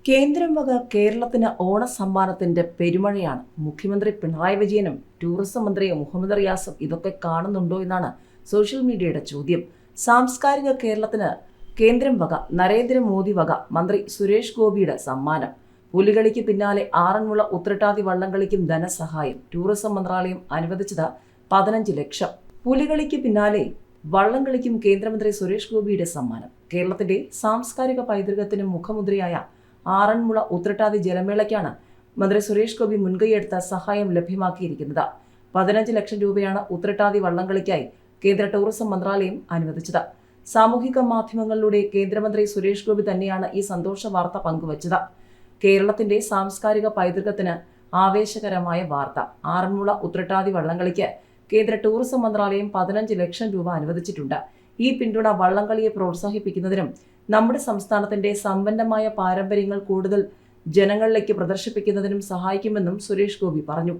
കേന്ദ്രം വക കേരളത്തിന് ഓണസമ്മാനത്തിന്റെ പെരുമഴയാണ്. മുഖ്യമന്ത്രി പിണറായി വിജയനും ടൂറിസം മന്ത്രി മുഹമ്മദ് റിയാസും ഇതൊക്കെ കാണുന്നുണ്ടോ എന്നാണ് സോഷ്യൽ മീഡിയയുടെ ചോദ്യം. സാംസ്കാരിക കേരളത്തിന് കേന്ദ്രം വക നരേന്ദ്രമോദി വക മന്ത്രി സുരേഷ് ഗോപിയുടെ സമ്മാനം. പുലികളിക്ക് പിന്നാലെ ആറന്മുള ഉത്രട്ടാതി വള്ളംകളിക്കും ധനസഹായം. ടൂറിസം മന്ത്രാലയം അനുവദിച്ചത് 15 ലക്ഷം. പുലികളിക്ക് പിന്നാലെ വള്ളംകളിക്കും കേന്ദ്രമന്ത്രി സുരേഷ് ഗോപിയുടെ സമ്മാനം. കേരളത്തിന്റെ സാംസ്കാരിക പൈതൃകത്തിന് മുഖമുദ്രയായ ആറന്മുള ഉത്രട്ടാതി ജലമേളയ്ക്കാണ് മന്ത്രി സുരേഷ് ഗോപി മുൻകൈയെടുത്ത സഹായം ലഭ്യമാക്കിയിരിക്കുന്നത്. 15 ലക്ഷം രൂപയാണ് ഉത്രട്ടാതി വള്ളംകളിക്കായി കേന്ദ്ര ടൂറിസം മന്ത്രാലയം അനുവദിച്ചത്. സാമൂഹിക മാധ്യമങ്ങളിലൂടെ കേന്ദ്രമന്ത്രി സുരേഷ് ഗോപി തന്നെയാണ് ഈ സന്തോഷ വാർത്ത പങ്കുവച്ചത്. കേരളത്തിന്റെ സാംസ്കാരിക പൈതൃകത്തിന് ആവേശകരമായ വാർത്ത. ആറന്മുള ഉത്രട്ടാതി വള്ളംകളിക്ക് കേന്ദ്ര ടൂറിസം മന്ത്രാലയം 15 ലക്ഷം രൂപ അനുവദിച്ചിട്ടുണ്ട്. ഈ പിന്തുണ വള്ളംകളിയെ പ്രോത്സാഹിപ്പിക്കുന്നതിനും നമ്മുടെ സംസ്ഥാനത്തിന്റെ സമ്പന്നമായ പാരമ്പര്യങ്ങൾ കൂടുതൽ ജനങ്ങളിലേക്ക് പ്രദർശിപ്പിക്കുന്നതിനും സഹായിക്കുമെന്നും സുരേഷ് ഗോപി പറഞ്ഞു.